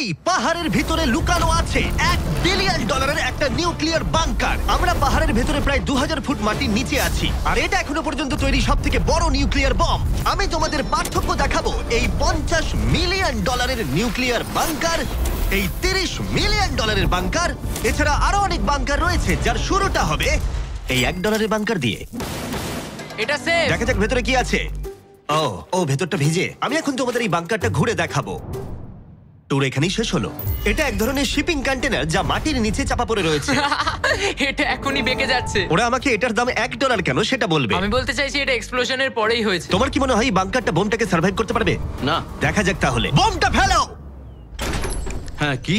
এই পাহাড়ের ভিতরে লুকানো আছে $1 বিলিয়ন একটা নিউক্লিয়ার বাংকার। আমরা পাহাড়ের ভেতরে প্রায় 2000 ফুট মাটির নিচে আছি, আর এটা এখনো পর্যন্ত তৈরি সবথেকে বড় নিউক্লিয়ার বম। আমি তোমাদের পার্থক্য দেখাবো এই $50 মিলিয়ন নিউক্লিয়ার বাংকার, এই $30 মিলিয়ন বাংকার, এছাড়া আরো অনেক বাংকার রয়েছে যার শুরুটা হবে এই $1 বাংকার দিয়ে। এটা সেফ। দেখা যাক ভেতরে কি আছে। ও ভেতরটা ভিজে। আমি এখন তোমাদের এই বাংকারটা ঘুরে দেখাবো। ট্যুর এখানেই শেষ হলো। এটা এক ধরনের শিপিং কন্টেনার যা মাটির নিচে চাপা পড়ে রয়েছে। এটা এখনই বেঁকে যাচ্ছে। ওরা আমাকে এটার দাম $1 কেন সেটা বলবে। আমি বলতে চাইছি এটা এক্সপ্লোশনের পরেই হয়েছে। তোমার কি মনে হয় এই বাংকারটা বোমটাকে সার্ভাইভ করতে পারবে? না। দেখা যাক তাহলে। বোমটা ফেলো। হ্যাঁ, কি?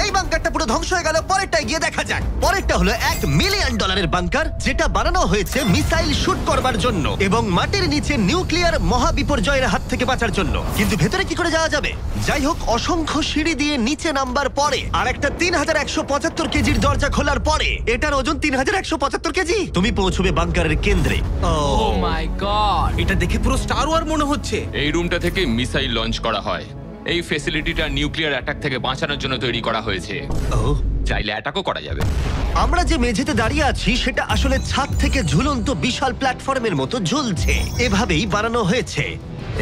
এই বাংকারটা পুরো ধ্বংস হয়ে গেল। পরেরটা গিয়ে দেখা যাক। পরেরটা হলো $1 মিলিয়ন বাংকার, যেটা বানানো হয়েছে মিসাইল শুট করবার জন্য এবং মাটির নিচে নিউক্লিয়ার মহাবিপর্যয়ের হাত থেকে বাঁচার জন্য। কিন্তু ভেতরে কি করে যাওয়া যাবে? যাই হোক, অসংখ্য সিঁড়ি দিয়ে নিচে নামবার পরে আর একটা 3175 কেজির দরজা খোলার পরে, এটার ওজন 3175 কেজি, তুমি পৌঁছবে বাংকারের কেন্দ্রে। ও মাই গড, এটা দেখে পুরো স্টার ওয়ার মনে হচ্ছে। এই রুমটা থেকে মিসাইল লঞ্চ করা হয়। এই ফ্যাসিলিটিটা নিউক্লিয়ার অ্যাটাক থেকে বাঁচানোর জন্য তৈরি করা হয়েছে। চাইলে অ্যাটাকও করা যাবে। আমরা যে মেঝেতে দাঁড়িয়ে আছি সেটা আসলে ছাদ থেকে ঝুলন্ত বিশাল প্ল্যাটফর্মের মতো ঝুলছে। এভাবেই বানানো হয়েছে।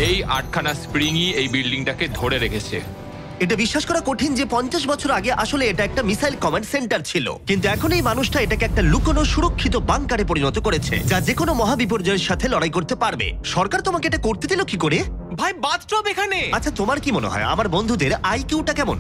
এই 8খানা স্প্রিংই এই বিল্ডিংটাকে ধরে রেখেছে। এটা বিশ্বাস করা কঠিন যে 50 বছর আগে আসলে এটা একটা মিসাইল কমান্ড সেন্টার ছিল, কিন্তু এখন এই মানুষটা এটাকে একটা লুকোনো সুরক্ষিত বাংকারে পরিণত করেছে, যা যে কোনো মহাবিপর্যয়ের সাথে লড়াই করতে পারবে। সরকার তোমাকে এটা করতে দিল কি করে? ভাই, বাথটব এখানে। আচ্ছা, তোমার কি মনে হয় আমার বন্ধুদের আইকিউটা কেমন?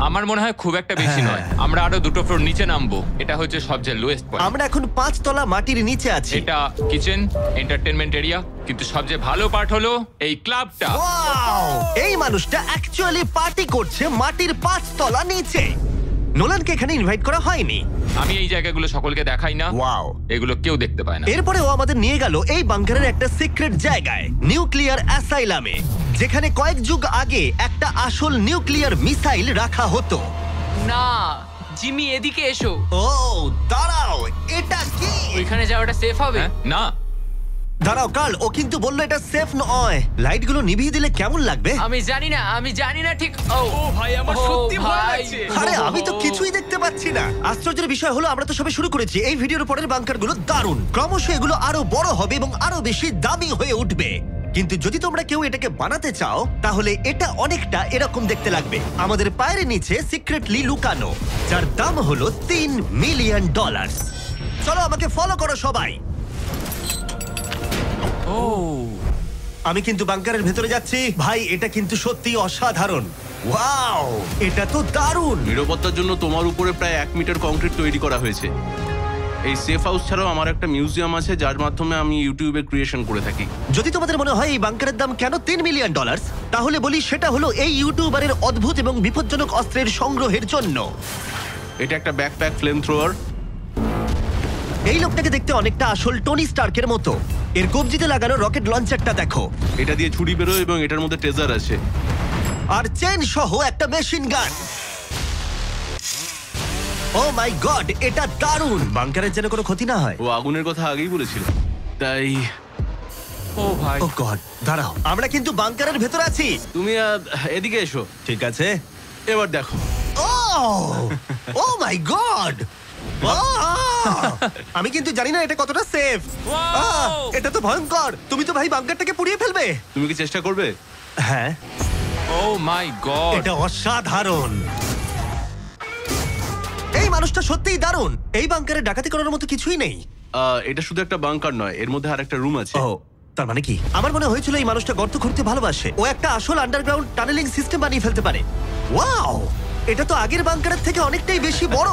আমার মনে হয় খুব একটা বেশি নয়। আমরা আরো 2টো ফ্লোর নিচে নামবো। এটা হচ্ছে সবচেয়ে লোয়েস্ট পয়েন্ট। আমরা এখন 5 তলা মাটির নিচে আছি। এটা কিচেন, এন্টারটেইনমেন্ট এরিয়া, কিন্তু সবচেয়ে ভালো পার্ট হলো এই ক্লাবটা। ওয়াও! এই মানুষটা অ্যাকচুয়ালি পার্টি করছে মাটির 5 তলা নিচে। নোলানকে এখানে ইনভাইট করা হয়নি। আমি এই জায়গাগুলো সকলকে দেখাই না। ওয়াও! এগুলো কেউ দেখতে পায় না। এরপরে ও আমাদের নিয়ে গেল এই বাংকারের একটা সিক্রেট জায়গায়, নিউক্লিয়ার অ্যাসাইলামে, যেখানে কয়েক যুগ আগে একটা আসল নিউক্লিয়ার মিসাইল রাখা হতো। না, জিমি এদিকে এসো। ও দাঁড়াও, এটা কি? ওইখানে যাওয়াটা সেফ হবে? হ্যাঁ? না। দাঁড়াও কার্ল, ও কিন্তু বললো এটা সেফ নয়। লাইটগুলো নিভিয়ে দিলে কেমন লাগবে? আমি জানি না ঠিক। ও ভাই, আমার সত্যি ভয় লাগছে। আরে আমি তো কিছুই দেখতে পাচ্ছি না। আশ্চর্যের বিষয় হলো আমরা তো সবে শুরু করেছি। এই ভিডিওর পরের বাংকারগুলো দারুণ। ক্রমশ এগুলো আরো বড় হবে এবং আরো বেশি দামি হয়ে উঠবে। কিন্তু যদি তোমরা কেউ এটাকে বানাতে চাও, তাহলে এটা অনেকটা এরকম দেখতে লাগবে। আমাদের পায়ের নিচে সিক্রেটলি লুকানো, যার দাম হলো $3 মিলিয়ন। চলো আমাকে ফলো করো সবাই। আমি কিন্তু বাংকারের ভেতরে যাচ্ছি। ভাই, এটা কিন্তু সত্যি অসাধারণ। ওয়াও, এটা তো দারুণ। নিরাপত্তার জন্য তোমার উপরে প্রায় 1 মিটার কংক্রিট তৈরি করা হয়েছে। এই সেফ হাউস ছাড়াও আমার একটা মিউজিয়াম আছে, যার মাধ্যমে আমি ইউটিউবে ক্রিয়েশন করে থাকি। যদি তোমাদের মনে হয় এই বাংকারের দাম কেন $3 মিলিয়ন, তাহলে বলি সেটা হলো এই ইউটিউবারের অদ্ভুত এবং বিপজ্জনক অস্ত্রের সংগ্রহের জন্য। এটা একটা ব্যাকপ্যাক ফ্লেম থ্রোয়ার। এই লোকটাকে দেখতে অনেকটা আসল টনি স্টার্কের মতো। এর কবজিতে লাগানো রকেট লঞ্চারটা দেখো। এটা দিয়ে ছুরি বেরোয় এবং এটার মধ্যে ট্রেজার আছে। আর চেন সহ একটা মেশিন গান। ও মাই গড, এটা দারুণ। বাংকারের যেন কোনো ক্ষতি না হয়। ও আগুনের কথা আগেই বলেছিল, তাই। ও ভাই, ও গড, দাঁড়াও, আমরা কিন্তু বাংকারের ভেতর আছি। তুমি এদিকে এসো। ঠিক আছে, এবার দেখো। ও মাই গড, আমি কিন্তু জানি না এটা কতটা সেফ। এটা তো ভয়ঙ্কর। তুমি তো ভাই বাংকারটাকে পুড়িয়ে ফেলবে। তুমি কি চেষ্টা করবে? হ্যাঁ। ও মাই গড, এটা অসাধারণ। এই মানুষটা সত্যিই দারুণ। এই বাংকারে ডাকাতি করার মতো কিছুই নেই। এটা শুধু একটা বাংকার নয়, এর মধ্যে আরেকটা রুম আছে। ও, তার মানে কি? আমার মনে হয়েছিল এই মানুষটা গর্ত খুঁড়তে ভালোবাসে। ও একটা আসল আন্ডারগ্রাউন্ড টানেলিং সিস্টেম বানিয়ে ফেলতে পারে। ওয়াও, এটা তো আগের বাংকারের থেকে অনেকটাই বেশি বড়।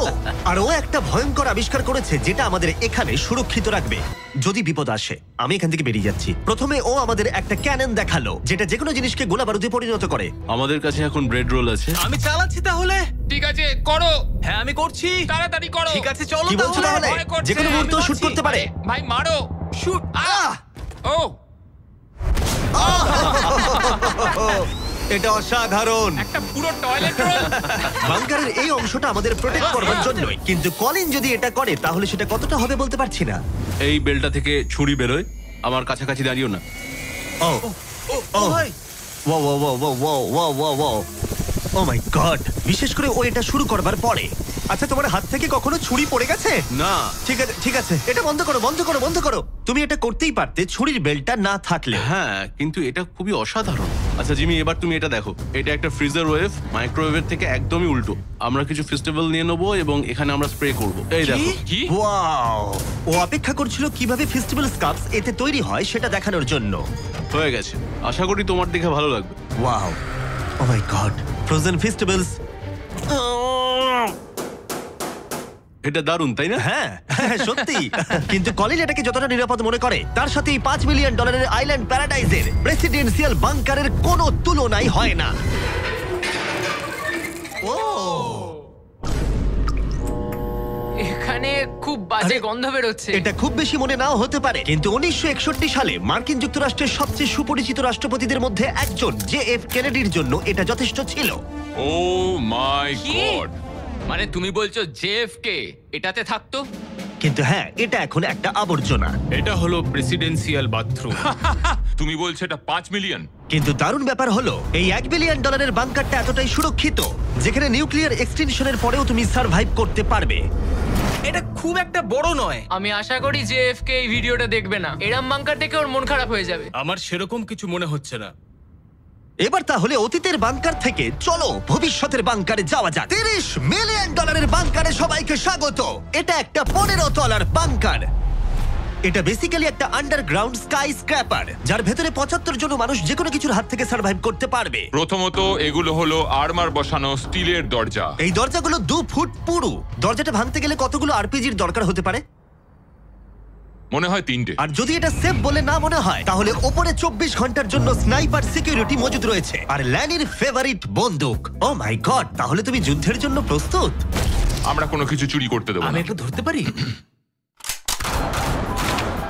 আর ও একটা ভয়ঙ্কর আবিষ্কার করেছে যেটা আমাদের এখানে সুরক্ষিত রাখবে যদি বিপদ আসে। আমি এখান থেকে বেরিয়ে যাচ্ছি। প্রথমে ও আমাদের একটা ক্যানন দেখালো, যেটা যেকোনো জিনিসকে গোলা বারুদে পরিণত করে। আমাদের কাছে এখন ব্রেড রোল আছে। আমি চালাচ্ছি তাহলে। ঠিক আছে, করো। হ্যাঁ, আমি করছি। তাড়াতাড়ি করো। ঠিক আছে, চলো কি বলছো তাহলে? ভয় করছে। যেকোনো মুহূর্তে আমি শুট করছি। করতে পারে। ভাই মারো। শুট। ও এটা অসাধারণ। একটা পুরো টয়লেট রোল। বাংকারের এই অংশটা আমাদের প্রোটেক্ট করবার জন্যই, কিন্তু কলিন যদি এটা করে তাহলে সেটা কতটা হবে বলতে পারছি না। এই বেলটা থেকে ছুরি বেরোয় আমার কাছাকাছি দাঁড়িও না। ও ও ভাই ও ও ও ও ও ও ও ও ও মাই গড, বিশেষ করে ও এটা শুরু করবার পরে। আচ্ছা, তোমার হাত থেকে কখনো ছুরি পড়ে গেছে? না, ঠিক আছে ঠিক আছে, এটা বন্ধ করো বন্ধ করো বন্ধ করো। তুমি এটা করতেই পারতে ছুরির বেল্টটা না থাকলে। হ্যাঁ, কিন্তু এটা খুবই অসাধারণ। আচ্ছা জিমি, এবার তুমি এটা দেখো। এটা একটা ফ্রিজার ওয়েভ, মাইক্রোওয়েভের থেকে একদমই উল্টো। আমরা কিছু ফেস্টিভ্যাল নিয়ে নেবো এবং এখানে আমরা স্প্রে করব। এই দেখো। কি? ওয়াও, ও অপেক্ষা করছিল কিভাবে ফেস্টিভ্যাল স্কাপস এতে তৈরি হয় সেটা দেখানোর জন্য। হয়ে গেছে, আশা করি তোমার দেখে ভালো লাগবে। ওয়াও, ও মাই গড, ফ্রোজেন ফেস্টিভ্যালস। এটা দারুণ, তাই না? হ্যাঁ হ্যাঁ, সত্যি। কিন্তু কলিন এটাকে যতটা নিরাপদ মনে করে তার সাথে এই $5 মিলিয়ন আইল্যান্ড প্যারাডাইজের প্রেসিডেন্সিয়াল বাংকারের কোনো তুলনাই হয় না। ও এখানে খুব বাজে আরে, গন্ধ বেরোচ্ছে। এটা খুব বেশি মনে নাও হতে পারে, কিন্তু 1961 সালে মার্কিন যুক্তরাষ্ট্রের সবচেয়ে সুপরিচিত রাষ্ট্রপতিদের মধ্যে একজন JF কেনেডির জন্য এটা যথেষ্ট ছিল। ও মাই কি? গড! মানে তুমি বলছো জেএফকে এটাতে থাকতো? কিন্তু হ্যাঁ, এটা এখন একটা আবর্জনা। এটা হলো প্রেসিডেন্সিয়াল বাথরুম। তুমি বলছো এটা 5 মিলিয়ন? কিন্তু দারুণ ব্যাপার হলো এই $1 বিলিয়ন বাংকারটা এতটাই সুরক্ষিত যেখানে নিউক্লিয়ার এক্সটেনশনের পরেও তুমি সার্ভাইভ করতে পারবে। এটা খুব একটা বড় নয়। আমি আশা করি যে এফকে এই ভিডিওটা দেখবে না। এরম বাঙ্কার দেখে ওর মন খারাপ হয়ে যাবে। আমার সেরকম কিছু মনে হচ্ছে না। এবার তাহলে অতীতের বাংকার থেকে চলো ভবিষ্যতের বাংকারে যাওয়া যাক। $30 মিলিয়ন বাংকারে সবাইকে স্বাগত। এটা একটা 15 তলার বাংকার। এটা বেসিক্যালি একটা আন্ডারগ্রাউন্ড স্কাই স্ক্র্যাপার যার ভেতরে 75 জন মানুষ যে কোনো কিছুর হাত থেকে সার্ভাইভ করতে পারবে। প্রথমত এগুলো হলো আর্মার বসানো স্টিলের দরজা। এই দরজাগুলো 2 ফুট পুরু। দরজাটা ভাঙতে গেলে কতগুলো আরপিজির দরকার হতে পারে? মনে হয় 3টে। আর যদি এটা সেফ বলে না মনে হয় তাহলে ওপরে 24 ঘন্টার জন্য স্নাইপার সিকিউরিটি মজুদ রয়েছে আর ল্যানির ফেভারিট বন্দুক। ও মাই গড, তাহলে তুমি যুদ্ধের জন্য প্রস্তুত? আমরা কোনো কিছু চুরি করতে দেবো আমি না। একটু ধরতে পারি?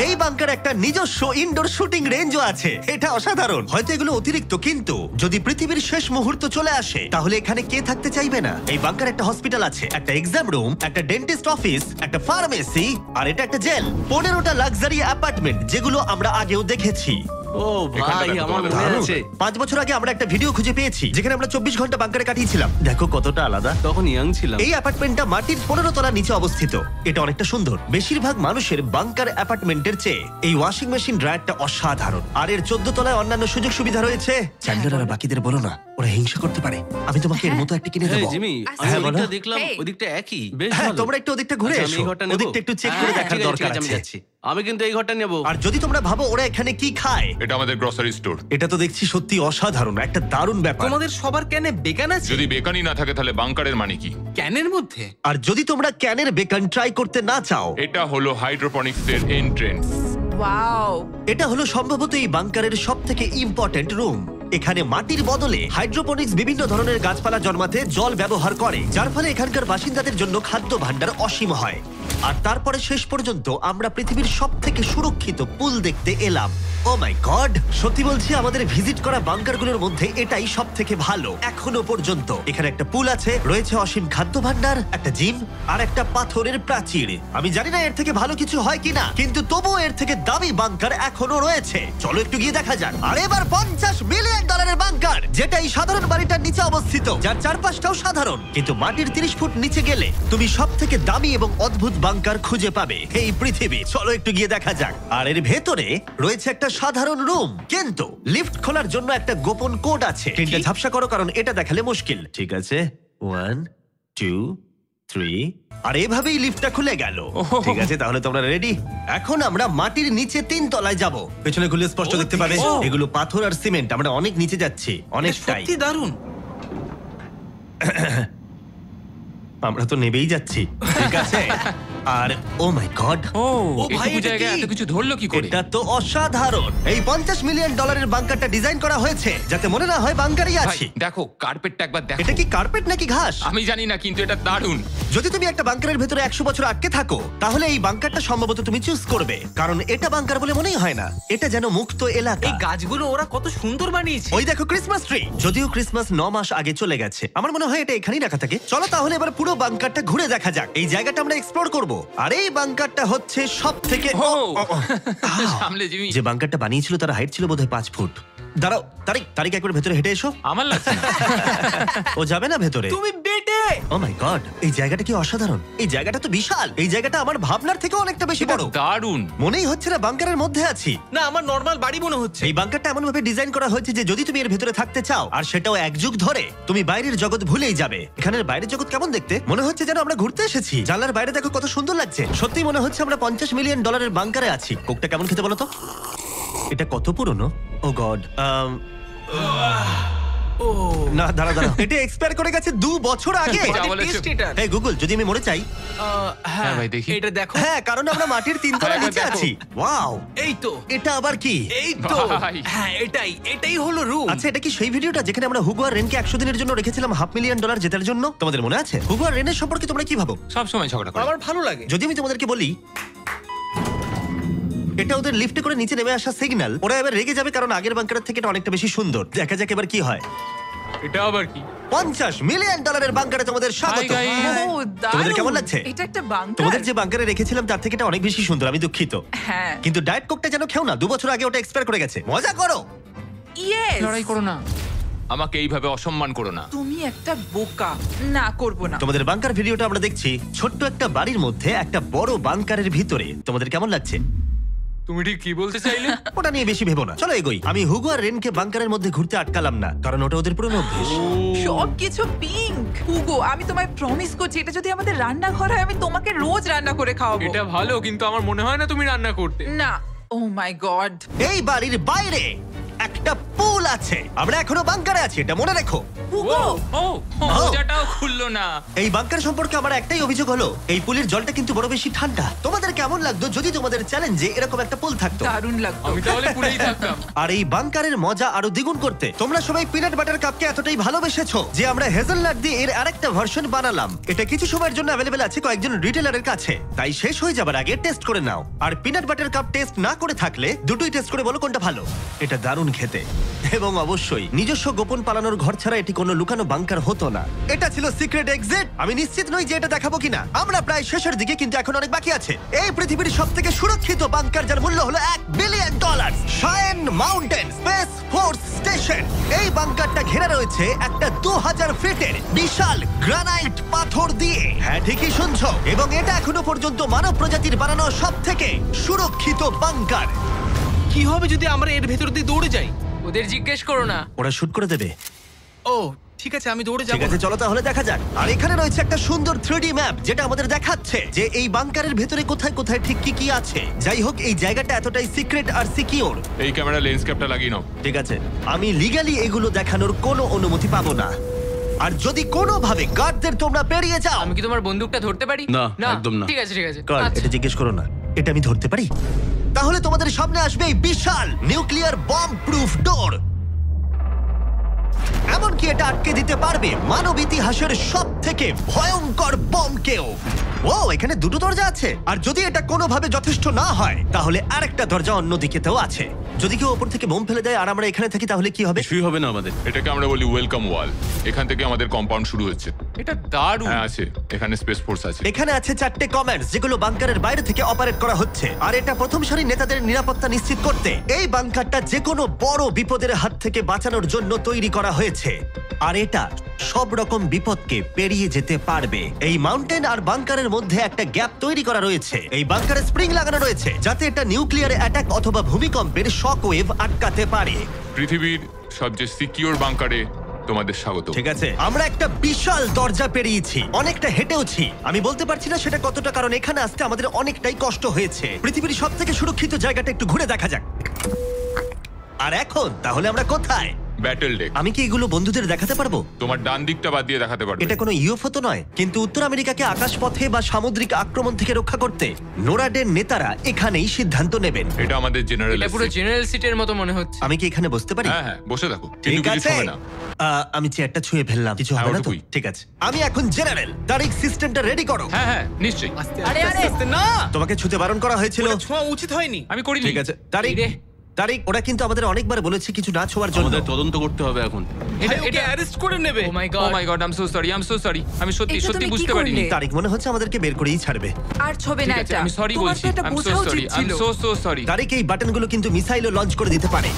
এই বাংকার একটা নিজস্ব ইনডোর শুটিং রেঞ্জও আছে। এটা অসাধারণ। হয়তো এগুলো অতিরিক্ত, কিন্তু যদি পৃথিবীর শেষ মুহূর্ত চলে আসে তাহলে এখানে কে থাকতে চাইবে না? এই বাংকার একটা হসপিটাল আছে, একটা এক্সাম রুম, একটা ডেন্টিস্ট অফিস, একটা ফার্মেসি, আর এটা একটা জেল। 15টা লাক্সারি অ্যাপার্টমেন্ট যেগুলো আমরা আগেও দেখেছি। ও এখানটা ভাই, দেখো, আমার তোমাদের মনে দারুণ। আছে। 5 বছর আগে আমরা একটা ভিডিও খুঁজে পেয়েছি যেখানে আমরা 24 ঘন্টা বাংকারে কাটিয়েছিলাম। দেখো কতটা আলাদা। তখন ইয়াং ছিলাম। এই অ্যাপার্টমেন্টটা মাটির 15 তলা নিচে অবস্থিত। এটা অনেকটা সুন্দর। বেশিরভাগ মানুষের বাংকার অ্যাপার্টমেন্টের চেয়ে এই ওয়াশিং মেশিন ড্রায়ারটা অসাধারণ। আর এর 14 তলায় অন্যান্য সুযোগ সুবিধা রয়েছে। চ্যান্ডেলার আর বাকিদের বলো না, ওরা হিংসা করতে পারে। আমি তোমাকে এর মতো একটা কিনে এই দেবো। জিমি, আমি হ্যাঁ, বলো। ওদিকটা দেখলাম, Hey. ওদিকটা একই। বেশ হ্যাঁ, ভালো। তোমরা একটু ওদিকটা ঘুরে আচ্ছা, আমি এসো। এই ঘরটা নেবো? ওদিকটা একটু চেক করে হ্যাঁ, দেখার ঠিক আছে, দরকার ঠিক আছে, আমি আছে। যাচ্ছি। আমি কিন্তু এই ঘরটা নেবো। আর যদি তোমরা ভাবো ওরা এখানে কি খায়, এটা আমাদের গ্রসারি স্টোর। এটা তো দেখছি সত্যি অসাধারণ, একটা দারুণ ব্যাপার। তোমাদের সবার ক্যানে বেকান আছে? যদি বেকানি না থাকে তাহলে বাংকারের মানে কি? ক্যানের মধ্যে? আর যদি তোমরা ক্যানের বেকন ট্রাই করতে না চাও, এটা হলো হাইড্রোপনিক্সের এন্ট্রেন্স। ওয়াও, এটা হলো সম্ভবত এই বাংকারের সব থেকে ইম্পর্টেন্ট রুম। এখানে মাটির বদলে হাইড্রোপনিক্স বিভিন্ন ধরনের গাছপালা জন্মাতে জল ব্যবহার করে, যার ফলে এখানকার বাসিন্দাদের জন্য খাদ্য ভাণ্ডার অসীম হয়। আর তারপরে শেষ পর্যন্ত আমরা পৃথিবীর সব থেকে সুরক্ষিত পুল দেখতে এলাম। ও মাই গড, সত্যি বলছি আমাদের ভিজিট করা বাংকারগুলোর মধ্যে এটাই সব থেকে ভালো এখনো পর্যন্ত। এখানে একটা পুল আছে, রয়েছে অসীম খাদ্য ভাণ্ডার, একটা জিম, আর একটা পাথরের প্রাচীর। আমি জানি না এর থেকে ভালো কিছু হয় কিনা, কিন্তু তবুও এর থেকে দামি বাংকার এখনো রয়েছে। চলো একটু গিয়ে দেখা যাক। আর এবার $50 মিলিয়ন বাংকার, যেটা এই সাধারণ বাড়িটার নিচে অবস্থিত, যার চারপাশটাও সাধারণ, কিন্তু মাটির 30 ফুট নিচে গেলে তুমি সব থেকে দামি এবং অদ্ভুত বাংকার খুঁজে পাবে এই পৃথিবী। চলো একটু গিয়ে দেখা যাক। আর এর ভেতরে রয়েছে একটা সাধারণ রুম, কিন্তু লিফট খোলার জন্য একটা গোপন কোড আছে। তিনটা ঝাপসা করো, কারণ এটা দেখালে মুশকিল। ঠিক আছে, 1 2 3, আর এভাবেই লিফটটা খুলে গেল। ঠিক আছে, তাহলে তোমরা রেডি? এখন আমরা মাটির নিচে 3 তলায় যাব। পেছনে খুলে স্পষ্ট দেখতে পাবে দেখেছো? এগুলো পাথর আর সিমেন্ট। আমরা অনেক নিচে যাচ্ছি, এটা অনেকটাই। সত্যি দারুণ। আমরা তো নেবেই যাচ্ছি। ঠিক আছে। আর ও মাই গড, ও ভাই, এটুকু এটা জায়গায় কি? এত কিছু ধরলো কি করে? এটা তো অসাধারণ। এই $50 মিলিয়ন বাংকারটা ডিজাইন করা হয়েছে যাতে মনে না হয় বাংকারই ভাই, আছি। দেখো কার্পেটটা একবার দেখো। এটা কি কার্পেট নাকি ঘাস? আমি জানি না, কিন্তু এটা দারুণ। যদি তুমি একটা বাংকারের ভেতরে 100 বছর আটকে থাকো তাহলে এই বাংকারটা সম্ভবত তুমি চুজ করবে, কারণ এটা বাংকার বলে মনেই হয় না। এটা যেন মুক্ত এলাকা। এই গাছগুলো ওরা কত সুন্দর বানিয়েছে। ওই দেখো ক্রিসমাস ট্রি। যদিও ক্রিসমাস 9 মাস আগে চলে গেছে, আমার মনে হয় এটা এখানেই রাখা থাকে। চলো তাহলে এবার পুরো বাংকারটা ঘুরে দেখা যাক। এই জায়গাটা আমরা এক্সপ্লোর করব করব। আর এই বাংকারটা হচ্ছে সব থেকে সামলে জিমি। যে বাংকারটা বানিয়েছিল তার হাইট ছিল বোধহয় 5 ফুট। দাঁড়াও, তারিক একবার ভেতরে হেঁটে এসো। আমার লাগছে না। ও যাবে না ভেতরে? তুমি বেটে। ও মাই গড, এই জায়গাটা কি অসাধারণ! এই জায়গাটা তো বিশাল। এই জায়গাটা আমার ভাবনার থেকে অনেকটা বেশি বড়। দারুণ। মনেই হচ্ছে না বাংকারের মধ্যে আছি। না, আমার নরমাল বাড়ি মনে হচ্ছে। এই বাংকারটা এমন ভাবে ডিজাইন করা হয়েছে যে যদি তুমি এর ভেতরে থাকতে চাও, আর সেটাও 1 যুগ ধরে, তুমি বাইরের জগৎ ভুলেই যাবে। এখানের বাইরের জগৎ কেমন দেখতে? মনে হচ্ছে যেন আমরা ঘুরতে এসেছি। জানলার বাইরে দেখো কত সুন্দর লাগছে। সত্যি মনে হচ্ছে আমরা $50 মিলিয়ন বাংকারে আছি। কোকটা কেমন খেতে বলো তো? এটা কত পুরনো! ও গড। না, দাঁড়া। এটা এক্সপায়ার করে গেছে 2 বছর আগে। যা বলেছো। এই গুগল, যদি আমি মরে চাই? হ্যাঁ ভাই, দেখি। এটা দেখো। হ্যাঁ, কারণ আমরা মাটির 3 তলা হ্যাঁ, নিচে দেখো। আছি। ওয়াও, এই তো, এটা আবার কি? এই তো। ভাই। হ্যাঁ, এটাই হলো রুম। আচ্ছা, এটা কি সেই ভিডিওটা যেখানে আমরা হুগো আর রেনকে 100 দিনের জন্য রেখেছিলাম $500,000 জেতার জন্য? তোমাদের মনে আছে? হুগো আর রেনের সম্পর্কে তোমরা কি ভাবো? সব সময় ঝগড়া করে। আমার ভালো লাগে। যদি আমি তোমাদেরকে বলি এটা ওদের লিফটে করে নিচে নেমে আসা সিগন্যাল, ওরা এবার রেগে যাবে কারণ আগের বাংকারের থেকে এটা অনেকটা বেশি সুন্দর। দেখা যাক এবার কি হয়। এটা আবার কি? $50 মিলিয়ন বাংকারে তোমাদের স্বাগত। Hi, guys. ও, তোমাদের দারুণ। কেমন লাগছে? এটা একটা বাংকার। তোমাদের যে বাংকারে রেখেছিলাম তার থেকে এটা অনেক বেশি সুন্দর, আমি দুঃখিত। হ্যাঁ। কিন্তু ডায়েট কোকটা যেন খেও না, 2 বছর আগে ওটা এক্সপায়ার করে গেছে। মজা করো। ইয়েস। লড়াই করো না। আমাকে এইভাবে অসম্মান করো না। তুমি একটা বোকা। না, করব না। তোমাদের বাংকার ভিডিওটা আমরা দেখছি। ছোট্ট একটা বাড়ির মধ্যে একটা বড় বাংকারের ভিতরে। তোমাদের কেমন লাগছে? তুমি ঠিক কি বলতে চাইলে? ওটা নিয়ে বেশি ভেবো না, চলো এগোই। আমি হুগো আর রেনকে বাংকারের মধ্যে ঘুরতে আটকালাম না, কারণ ওটা ওদের পুরনো অভ্যেস। সবকিছু পিঙ্ক। হুগো, আমি তোমায় প্রমিস করছি, এটা যদি আমাদের রান্নাঘর হয়, আমি তোমাকে রোজ রান্না করে খাওয়াবো। এটা ভালো, কিন্তু আমার মনে হয় না তুমি রান্না করতে। না। ও মাই গড। এই বাড়ির বাইরে একটা পুল আছে। আমরা এখনো বাংকারে আছি, এটা মনে রেখো। হুগো। ও, মোজাটাও খুললো না। এই বাংকার সম্পর্কে আমার একটাই অভিযোগ হলো, এই পুলের জলটা কিন্তু বড় বেশি ঠান্ডা। তোমাদের কেমন লাগতো যদি তোমাদের চ্যালেঞ্জে এরকম একটা পুল থাকতো? দারুণ লাগতো। আমি তাহলে পুরেই থাকতাম। আর এই বাংকারের মজা আরো দ্বিগুণ করতে তোমরা সবাই পিনাট বাটার কাপকে এতটাই ভালোবেসেছো যে আমরা হেজেলনাট দিয়ে এর আরেকটা ভার্সন বানালাম। এটা কিছু সময়ের জন্য অ্যাভেলেবেল আছে কয়েকজন রিটেলারের কাছে, তাই শেষ হয়ে যাবার আগে টেস্ট করে নাও। আর পিনাট বাটার কাপ টেস্ট না করে থাকলে দুটোই টেস্ট করে বলো কোনটা ভালো। এটা দারুণ খেতে, এবং অবশ্যই নিজস্ব গোপন পালানোর ঘর ছাড়া এটি কোনো লুকানো বাংকার হতো না। এটা ছিল সিক্রেট এক্সিট। আমি নিশ্চিত নই যে এটা দেখাবো কিনা। আমরা প্রায় শেষের দিকে, কিন্তু এখন অনেক বাকি আছে। এই পৃথিবীর সবথেকে সুরক্ষিত বাংকার, যার মূল্য হলো $1 billion. শায়েন mountain space force station. এই বাংকারটা ঘেরা রয়েছে একটা 2000 ফিটের বিশাল গ্রানাইট পাথর দিয়ে। হ্যাঁ, ঠিকই শুনছো। এবং এটা এখনো পর্যন্ত মানব প্রজাতির বানানো সবথেকে সুরক্ষিত বাংকার। কি হবে যদি আমরা এর ভেতর দিয়ে দৌড়ে যাই? ওদের জিজ্ঞেস করো না। ওরা শুট করে দেবে। ও, ঠিক আছে, আমি দৌড়ে ঠিক যাবো। আছে, চলো তাহলে দেখা যাক। আর এখানে রয়েছে একটা সুন্দর 3D ম্যাপ, যেটা আমাদের দেখাচ্ছে যে এই বাংকারের ভেতরে কোথায় কোথায় ঠিক কি কি আছে। যাই হোক, এই জায়গাটা এতটাই সিক্রেট আর সিকিউর। এই ক্যামেরা লেন্স ক্যাপটা লাগিয়ে নাও। ঠিক আছে, আমি লিগ্যালি এগুলো দেখানোর কোনো অনুমতি পাবো না। আর যদি কোনোভাবে গার্ডদের তোমরা পেরিয়ে যাও, আমি কি তোমার বন্দুকটা ধরতে পারি? না, একদম না। ঠিক আছে। গার্ড, আচ্ছা। এটা জিজ্ঞেস করো না। এটা আমি ধরতে পারি? তাহলে তোমাদের সামনে আসবে এই বিশাল নিউক্লিয়ার বম্ব প্রুফ ডোর। এমনকি এটা আটকে দিতে পারবে মানব ইতিহাসের সবথেকে ভয়ঙ্কর বমকেও। ও, এখানে 2টো দরজা আছে। আর যদি এটা কোনোভাবে যথেষ্ট না হয়, তাহলে আরেকটা দরজা অন্যদিকেতেও আছে। যদি কেউ ওপর থেকে বোম ফেলে দেয় আর আমরা এখানে থাকি, তাহলে কি হবে? কিছুই হবে না আমাদের। এটাকে আমরা বলি ওয়েলকাম ওয়াল। এখান থেকে আমাদের কম্পাউন্ড শুরু হচ্ছে। এটা দারুণ। হ্যাঁ, আছে। এখানে স্পেস ফোর্স আছে। এখানে আছে 4টে কমান্ডস, যেগুলো বাংকারের বাইরে থেকে অপারেট করা হচ্ছে। আর এটা প্রথম সারির নেতাদের নিরাপত্তা নিশ্চিত করতে এই বাংকারটা যে কোনো বড় বিপদের হাত থেকে বাঁচানোর জন্য তৈরি করা হয়েছে। আর এটা সব রকম বিপদকে পেরিয়ে যেতে পারবে। এই মাউন্টেন আর বাংকারের মধ্যে একটা গ্যাপ তৈরি করা রয়েছে। এই বাংকারে স্প্রিং লাগানো রয়েছে, যাতে এটা নিউক্লিয়ার অ্যাটাক অথবা ভূমিকম্পের শক ওয়েভ আটকাতে পারে। পৃথিবীর সবচেয়ে সিকিউর বাংকারে তোমাদের স্বাগত। ঠিক আছে, আমরা একটা বিশাল দরজা পেরিয়েছি, অনেকটা হেঁটেওছি। আমি বলতে পারছি না সেটা কতটা, কারণ এখানে আসতে আমাদের অনেকটাই কষ্ট হয়েছে। পৃথিবীর সবথেকে সুরক্ষিত জায়গাটা একটু ঘুরে দেখা যাক। আর এখন তাহলে আমরা কোথায়? Battle deck. আমি কি এগুলো বন্ধুদের দেখাতে পারবো? তোমার ডান দিকটা বাদ দিয়ে দেখাতে পারবে। এটা কোনো ইউএফও তো নয়, কিন্তু উত্তর আমেরিকাকে আকাশপথে বা সামুদ্রিক আক্রমণ থেকে রক্ষা করতে নোরাডের নেতারা এখানেই সিদ্ধান্ত নেবেন। এটা আমাদের জেনারেল। এটা পুরো জেনারেল সিটের মতো মনে হচ্ছে। আমি কি এখানে বসতে পারি? হ্যাঁ, বসে থাকো, কিন্তু ঠিক কিছু আছে। হবে না। আমি চেয়ারটা ছুঁয়ে ফেললাম, কিছু হ্যাঁ, হবে না তো? ওটুকুই। ঠিক আছে, আমি এখন জেনারেল। তারিখ, সিস্টেমটা রেডি করো। হ্যাঁ, নিশ্চয়ই। আস্তে আরে, আস্তে আরে। আস্তে। না, তোমাকে ছুতে বারণ করা হয়েছিল। ওটা ছোঁয়া উচিত হয়নি। আমি করিনি। ঠিক আছে, তারিখ। এই রে, তারিক, ওরা কিন্তু আমাদের অনেকবার বলেছে কিছু না ছোঁয়ার জন্য। আমাদের তদন্ত করতে হবে এখন। এটা অ্যারেস্ট করে নেবে। Oh my oh god my god, I am so sorry. আমি সত্যি এটা সত্যি তুমি কি বুঝতে পারিনি। করলে? তারিক, মনে হচ্ছে আমাদেরকে বের করেই ছাড়বে। আর ছবে ঠিক না আছে, এটা আমি সরি তোমার বলছি। তো এটা আই এম বোঝা সো উচিত সরি, আই এম ছিল। So sorry. তারিক, এই বাটনগুলো কিন্তু মিসাইলও লঞ্চ করে দিতে পারে।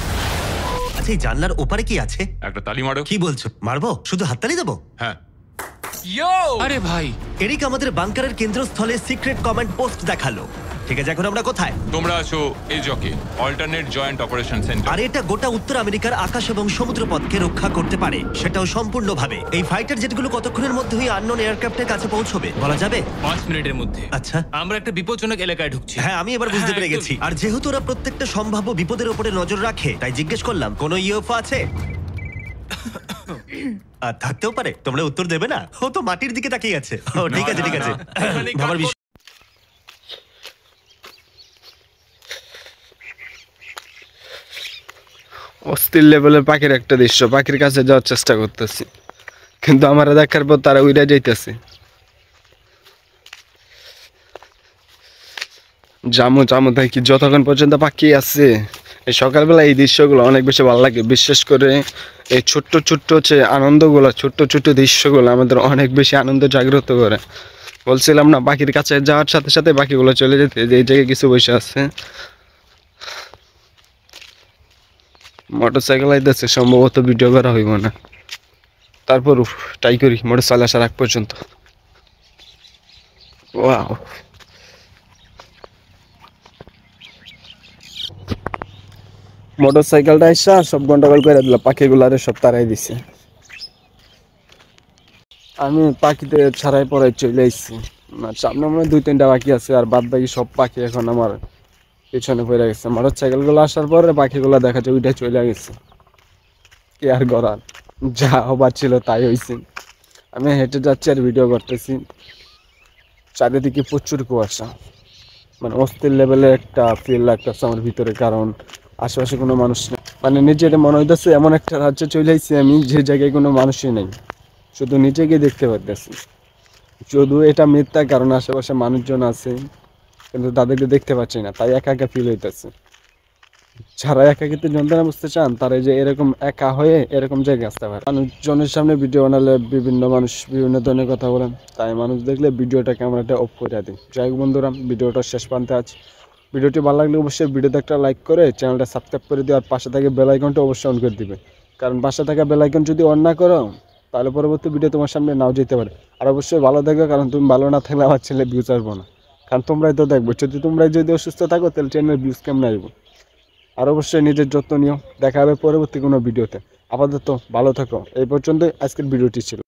আচ্ছা, এই জানলার ওপারে কি আছে? একটা তালি মারো। কি বলছো? মারবো? শুধু হাততালি দেবো? হ্যাঁ। ইয়ো আরে ভাই, এরিক আমাদের বাংকারের কেন্দ্রস্থলে সিক্রেট কমান্ড পোস্ট দেখালো। ঠিক আছে, এখন আমরা কোথায়? তোমরা আছো এজকে, অল্টারনেট জয়েন্ট অপারেশন সেন্টার। আর এটা গোটা উত্তর আমেরিকার আকাশ এবং সমুদ্র পথকে রক্ষা করতে পারে, সেটাও সম্পূর্ণভাবে। এই ফাইটার জেটগুলো কতক্ষণের মধ্যে ওই আননোন এয়ারক্রাফটের কাছে পৌঁছবে বলা যাবে? 5 মিনিটের মধ্যে। আচ্ছা। আমরা একটা বিপজ্জনক এলাকায় ঢুকছি। হ্যাঁ, আমি এবার বুঝতে হ্যাঁ, পেরে গেছি। আর যেহেতু ওরা প্রত্যেকটা সম্ভাব্য বিপদের উপরে নজর রাখে, তাই জিজ্ঞেস করলাম কোনো ইউএফও আছে? আর থাকতেও পারে, তোমরা উত্তর দেবে না? ও তো মাটির দিকে তাকিয়ে আছে। ও ঠিক আছে, ঠিক আছে। এখানে ভাবার বিষয়। অস্থির লেভেলের পাখির একটা দৃশ্য, পাখির কাছে যাওয়ার চেষ্টা করতেছি, কিন্তু আমার দেখার পর তারা উড়ে যাইতেছে। জামু থাকি যতক্ষণ পর্যন্ত পাখি আছে। এই সকালবেলা এই দৃশ্যগুলো অনেক বেশি ভালো লাগে, বিশেষ করে এই ছোট্ট হচ্ছে আনন্দগুলো, ছোট্ট দৃশ্যগুলো আমাদের অনেক বেশি আনন্দ জাগ্রত করে। বলছিলাম না, পাখির কাছে যাওয়ার সাথে সাথে পাখিগুলো চলে যেতে, যে এই জায়গায় কিছু বসে আছে। মোটরসাইকেল আইতেছে, সম্ভবত ভিডিও করা হইব না, তারপর ট্রাই করি মোটরসাইকেল আসার আগ পর্যন্ত। ওয়াও, মোটরসাইকেলটা এসে সব গন্ডগোল করে দিল, পাখিগুলারে সব তাড়াই দিছে। আমি পাখিতে ছাড়াই পড়াই চলে আসছি। সামনে মনে হয় 2-3টা পাখি আছে, আর বাদ বাকি সব পাখি এখন আমার পিছনে পড়ে গেছে। মোটরসাইকেলগুলো আসার পরে পাখিগুলো দেখা যায় ওইটা চলে গেছে। কি আর করার, যা হবার ছিল তাই হয়েছে। আমি হেঁটে যাচ্ছি আর ভিডিও করতেছি। চারিদিকে প্রচুর কুয়াশা, মানে অস্থির লেভেলের একটা ফিল লাগতেছে আমার ভিতরে, কারণ আশেপাশে কোনো মানুষ নেই। মানে নিজের মনে হইতেছে এমন একটা রাজ্যে চলে আসছি আমি, যে জায়গায় কোনো মানুষই নেই, শুধু নিজেকে দেখতে পারতেছি। যদিও এটা মিথ্যা, কারণ আশেপাশে মানুষজন আছে, কিন্তু তাদেরকে দেখতে পাচ্ছি না, তাই একা একা ফিল হইতেছে। যারা একাকিত্ব যন্ত্রণা বুঝতে চান, তারা যে এরকম একা হয়ে এরকম জায়গায় আসতে পারে। মানুষজনের সামনে ভিডিও বানালে বিভিন্ন মানুষ বিভিন্ন ধরনের কথা বলেন, তাই মানুষ দেখলে ভিডিওটা ক্যামেরাটা অফ করে দিই। যাই হোক বন্ধুরা, ভিডিওটা শেষ প্রান্তে আছে। ভিডিওটি ভালো লাগলে অবশ্যই ভিডিওতে একটা লাইক করে চ্যানেলটা সাবস্ক্রাইব করে দিও, আর পাশে থাকা বেল আইকনটা অবশ্যই অন করে দিবে, কারণ পাশে থাকা বেল আইকন যদি অন না করো, তাহলে পরবর্তী ভিডিও তোমার সামনে নাও যেতে পারে। আর অবশ্যই ভালো থাকবে, কারণ তুমি ভালো না থাকলে আমার ছেলে ভিউজ আসবো না, কারণ তোমরাই তো দেখবো। যদি অসুস্থ থাকো, তাহলে চ্যানেলের ভিউজ কেমন আসবো। আর অবশ্যই নিজের যত্ন নিও। দেখা হবে পরবর্তী কোনো ভিডিওতে। আপাতত ভালো থাকো। এই পর্যন্তই আজকের ভিডিওটি ছিল।